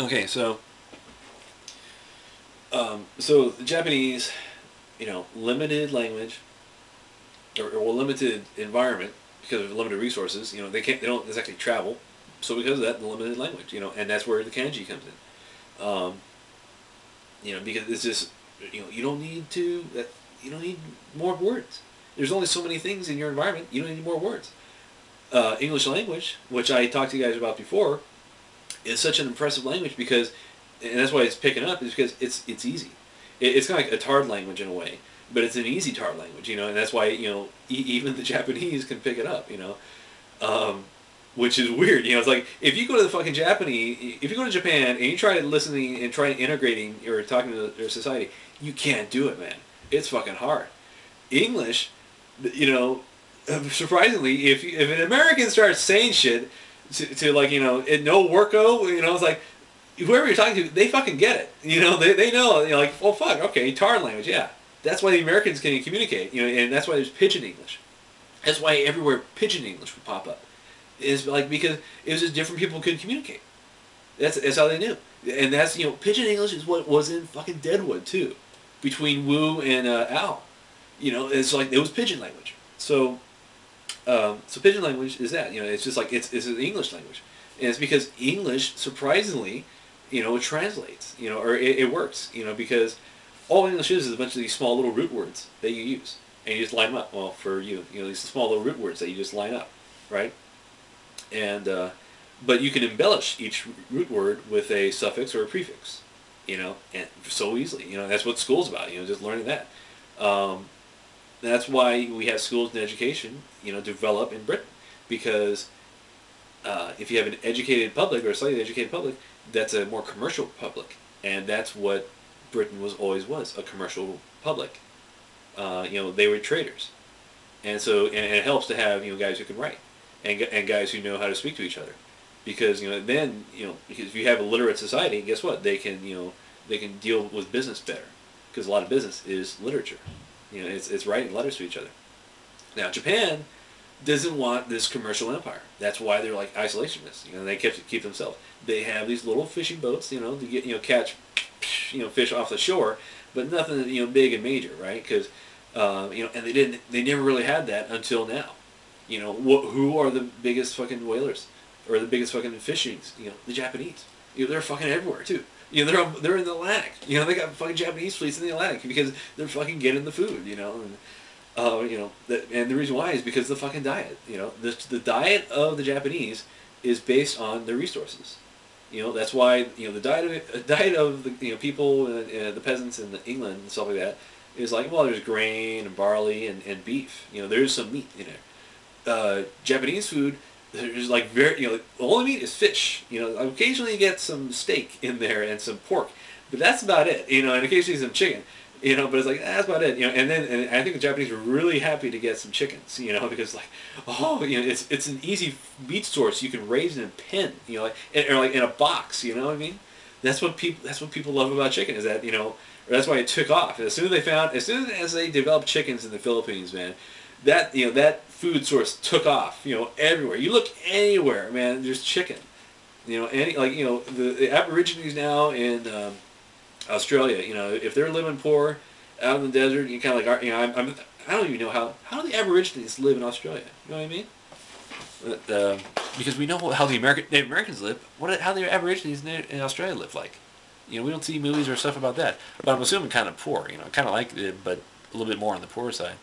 Okay, so the Japanese, limited language or limited environment because of limited resources. They don't exactly travel, so because of that, the limited language. And that's where the kanji comes in. Because it's just, you don't need you don't need more words. There's only so many things in your environment. You don't need more words. English language, which I talked to you guys about before, is such an impressive language because, and that's why it's picking up, is because it's easy. It's kind of like a tard language in a way, but it's an easy tard language, and that's why even the Japanese can pick it up, which is weird. It's like if you go to the fucking Japanese, if you go to Japan and you try listening and try integrating or talking to their society, you can't do it, man. It's fucking hard. English, surprisingly, if an American starts saying shit to like no worko, it's like whoever you're talking to, they fucking get it. They know. Like, oh fuck, okay, tar language, yeah. That's why the Americans can communicate. And that's why there's pidgin English. That's why everywhere pidgin English would pop up. Is like because it was just different people could communicate. That's how they knew. And that's pidgin English is what was in fucking Deadwood too, between Wu and Al. It's like it was pidgin language. So pidgin language is that. It's just like it's an English language, and it's because English surprisingly, it translates. Or it works. Because all English is a bunch of these small little root words that you use, and you just line them up. Well, for these small little root words that you just line up, right? And but you can embellish each root word with a suffix or a prefix, and so easily. That's what school's about. Just learning that. That's why we have schools and education, develop in Britain, because if you have an educated public or a slightly educated public, that's a more commercial public, and that's what Britain always was, a commercial public. They were traders, and it helps to have guys who can write, and guys who know how to speak to each other, because because if you have a literate society, guess what? They can deal with business better, because a lot of business is literature. It's writing letters to each other. Now Japan doesn't want this commercial empire. That's why they're like isolationists. They keep themselves. They have these little fishing boats, to get catch fish off the shore, but nothing big and major, right? Because and they never really had that until now. Who are the biggest fucking whalers or the biggest fucking fishing? The Japanese. They're fucking everywhere too. They're in the Atlantic. They got fucking Japanese fleets in the Atlantic because they're fucking getting the food. And the reason why is because of the fucking diet. The diet of the Japanese is based on their resources. That's why the diet of the people, the peasants in England and stuff like that is like, well, there's grain and barley and beef. There's some meat in there. Japanese food, there's like the only meat is fish. Occasionally you get some steak in there and some pork, but that's about it. And occasionally some chicken. But it's like that's about it. And I think the Japanese were really happy to get some chickens. Because like, it's an easy meat source you can raise in a pen. Or like in a box. You know what I mean? That's what people love about chicken is that or that's why it took off. As soon as they developed chickens in the Philippines, man, that food source took off. Everywhere you look, anywhere, man, there's chicken. The Aborigines now in Australia, if they're living poor out in the desert, you kind of like, I don't even know how do the Aborigines live in Australia. You know what I mean? Because we know how the Native Americans live. How the Aborigines in Australia live like. We don't see movies or stuff about that. But I'm assuming kind of poor. Kind of like it, but a little bit more on the poor side.